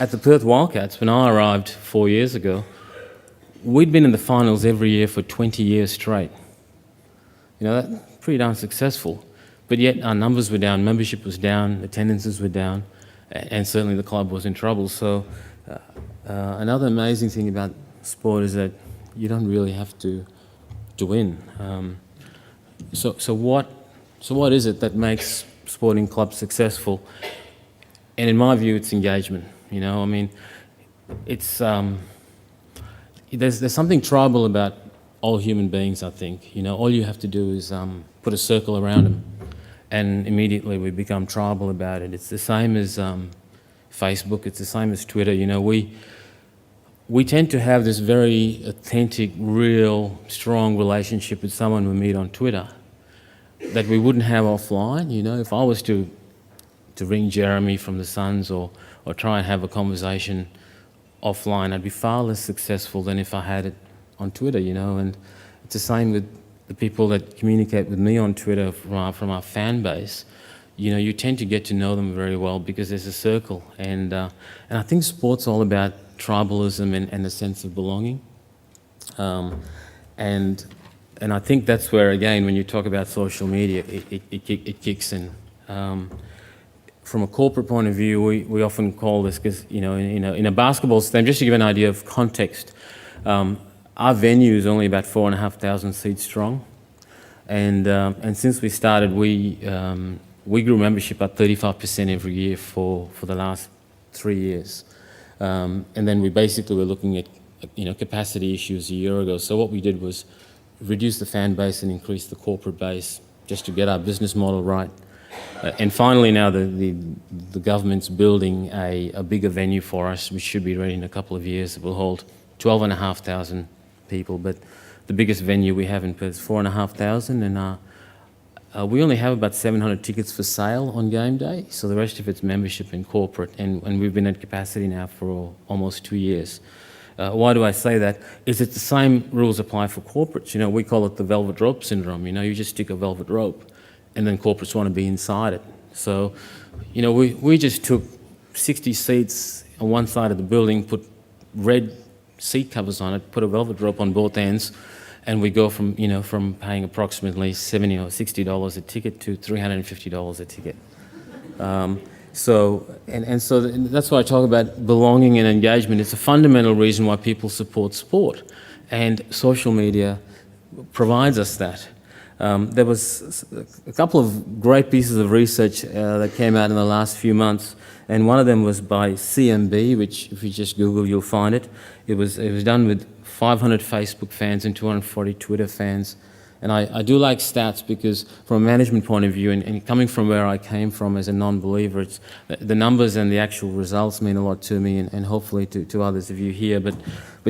at the Perth Wildcats, when I arrived 4 years ago, we'd been in the finals every year for 20 years straight. You know, that's pretty darn successful. But yet our numbers were down, membership was down, attendances were down, and certainly the club was in trouble. So another amazing thing about sport is that you don't really have to win. So what is it that makes sporting clubs successful? And in my view, it's engagement. You know, I mean, it's there's something tribal about all human beings, I think. You know, all you have to do is put a circle around them, and immediately we become tribal about it. It's the same as Facebook. It's the same as Twitter. You know, we tend to have this very authentic, real, strong relationship with someone we meet on Twitter that we wouldn't have offline. You know, if I was to ring Jeremy from the Suns or try and have a conversation offline, I'd be far less successful than if I had it on Twitter, you know. And it's the same with the people that communicate with me on Twitter from our fan base. You know, you tend to get to know them very well because there's a circle. And I think sport's all about tribalism and a sense of belonging. And I think that's where, again, when you talk about social media, it kicks in. From a corporate point of view, we often call this, because in a basketball stadium, just to give an idea of context, our venue is only about 4,500 seats strong, and since we started, we grew membership at 35% every year for the last 3 years, and then we basically were looking at capacity issues a year ago. So what we did was reduce the fan base and increase the corporate base just to get our business model right. And finally now the government's building a bigger venue for us, which should be ready in a couple of years. It will hold 12,500 people, but the biggest venue we have in Perth is 4,500, and we only have about 700 tickets for sale on game day, so the rest of it's membership and corporate, and we've been at capacity now for almost 2 years. Why do I say that? Is it the same rules apply for corporates? You know, we call it the velvet rope syndrome. You know, you just stick a velvet rope, and then corporates want to be inside it. So, you know, we just took 60 seats on one side of the building, put red seat covers on it, put a velvet rope on both ends, and we go from paying approximately $70 or $60 a ticket to $350 a ticket. So that's why I talk about belonging and engagement. It's a fundamental reason why people support sport, and social media provides us that. There was a couple of great pieces of research that came out in the last few months, and one of them was by CMB, which if you just Google, you'll find it. It was done with 500 Facebook fans and 240 Twitter fans. And I do like stats because from a management point of view, and coming from where I came from as a non-believer, it's, the numbers and the actual results mean a lot to me, and hopefully to others of you here. But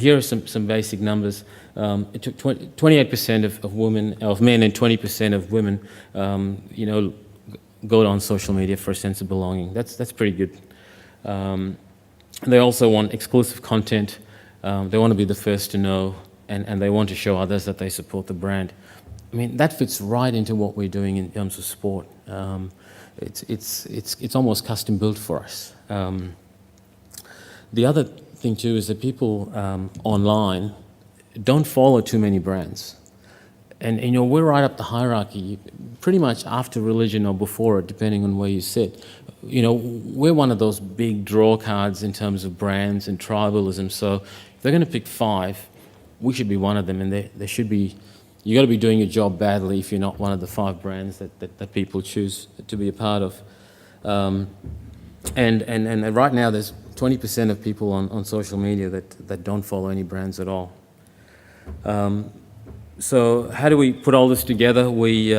here are some basic numbers. It took 28% of men and 20% of women, go on social media for a sense of belonging. That's pretty good. They also want exclusive content. They want to be the first to know, and they want to show others that they support the brand. I mean, that fits right into what we're doing in terms of sport. It's almost custom built for us. The other thing too is that people online don't follow too many brands. And we're right up the hierarchy, pretty much after religion or before it, depending on where you sit. We're one of those big draw cards in terms of brands and tribalism. So if they're going to pick 5, we should be one of them, and there should be. You got to be doing your job badly if you're not one of the 5 brands that people choose to be a part of. And right now there's 20% of people on social media that don't follow any brands at all. So how do we put all this together? We've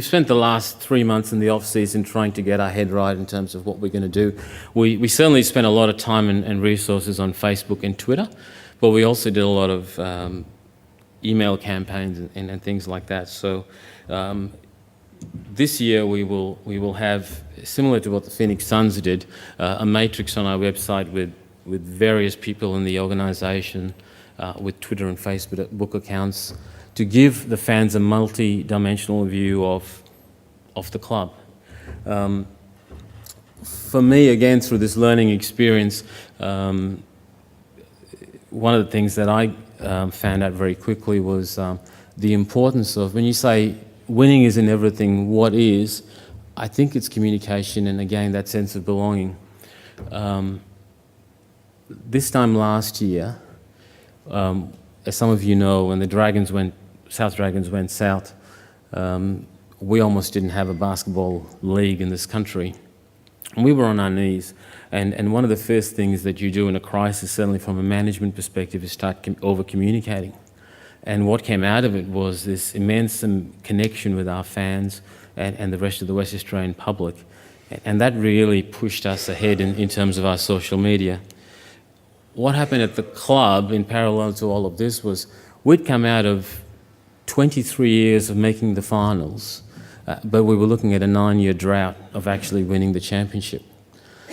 spent the last 3 months in the off season trying to get our head right in terms of what we're going to do. We certainly spent a lot of time and resources on Facebook and Twitter, but we also did a lot of email campaigns and things like that. So this year we will have, similar to what the Phoenix Suns did, a matrix on our website with various people in the organisation, with Twitter and Facebook accounts, to give the fans a multi-dimensional view of the club. for me, again, through this learning experience, one of the things that I found out very quickly was the importance of, when you say winning isn't everything, what is? I think it's communication and, again, that sense of belonging. This time last year, as some of you know, when the South Dragons went south, we almost didn't have a basketball league in this country. And we were on our knees. And one of the first things that you do in a crisis, certainly from a management perspective, is start over-communicating. And what came out of it was this immense connection with our fans and the rest of the West Australian public. And that really pushed us ahead in terms of our social media. What happened at the club in parallel to all of this was we'd come out of 23 years of making the finals, but we were looking at a 9-year drought of actually winning the championship.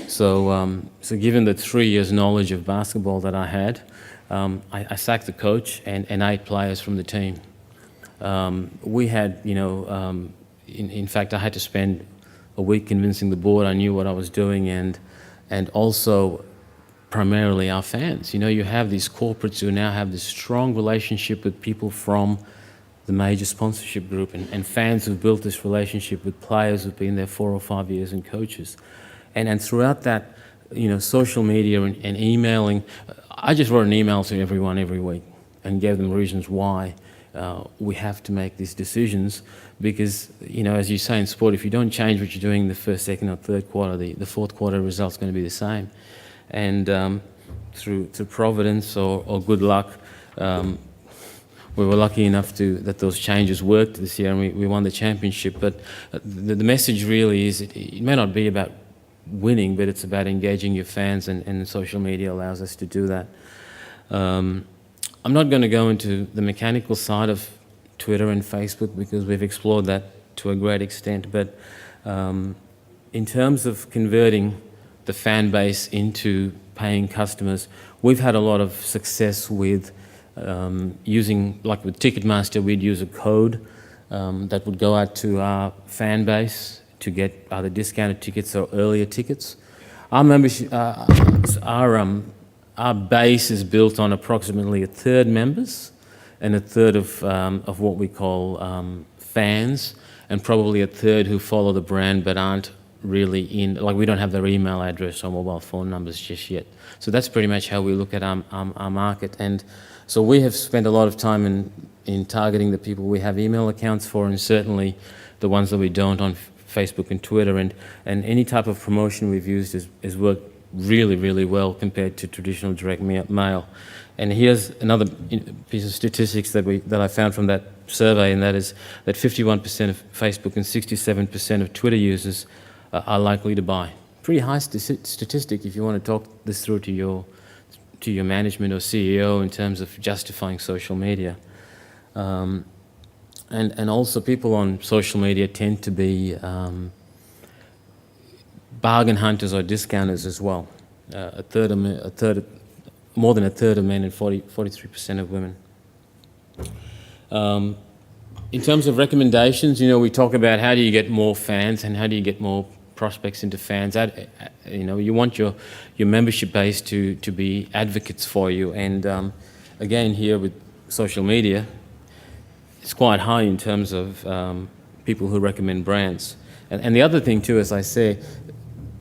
So given the 3 years knowledge of basketball that I had, I sacked the coach and 8 players from the team. We had, in fact, I had to spend a week convincing the board I knew what I was doing, and also primarily our fans. You have these corporates who now have this strong relationship with people from the major sponsorship group, and fans who've built this relationship with players who've been there 4 or 5 years, and coaches. And throughout that, social media and emailing, I just wrote an email to everyone every week and gave them reasons why we have to make these decisions, because, as you say in sport, if you don't change what you're doing in the first, second or third quarter, the fourth quarter result's going to be the same. And through providence or good luck, we were lucky enough that those changes worked this year, and we won the championship. But the message really is, it may not be about winning, but it's about engaging your fans, and social media allows us to do that. I'm not going to go into the mechanical side of Twitter and Facebook because we've explored that to a great extent, but in terms of converting the fan base into paying customers, we've had a lot of success with using, like with Ticketmaster, we'd use a code that would go out to our fan base to get either discounted tickets or earlier tickets. Our membership, our base is built on approximately a third members and a third of what we call fans, and probably a third who follow the brand but aren't really in, like we don't have their email address or mobile phone numbers just yet. So that's pretty much how we look at our market. And so we have spent a lot of time in targeting the people we have email accounts for, and certainly the ones that we don't on Facebook and Twitter, and any type of promotion we've used has worked really, really well compared to traditional direct mail. And here's another piece of statistics that I found from that survey, and that is that 51% of Facebook and 67% of Twitter users are likely to buy. Pretty high statistic if you want to talk this through to your management or CEO in terms of justifying social media. And also people on social media tend to be bargain hunters or discounters as well. More than a third of men and 43% of women. In terms of recommendations, we talk about how do you get more fans and how do you get more prospects into fans. You want your membership base to be advocates for you, and again here with social media, it's quite high in terms of people who recommend brands. And the other thing too, as I say,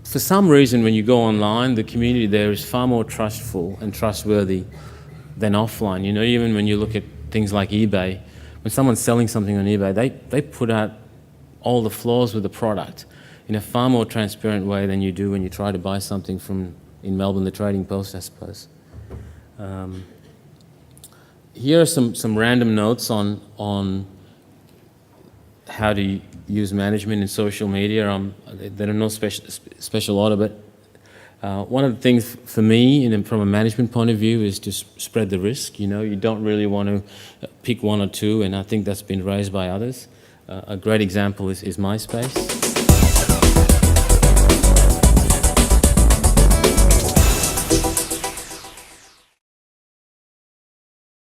for some reason when you go online, the community there is far more trustful and trustworthy than offline. Even when you look at things like eBay, when someone's selling something on eBay, they put out all the flaws with the product in a far more transparent way than you do when you try to buy something in Melbourne, the Trading Post, I suppose. Here are some random notes on how to use management in social media. There are no special order, but one of the things for me, from a management point of view, is to spread the risk. You don't really want to pick one or two, and I think that's been raised by others. A great example is MySpace.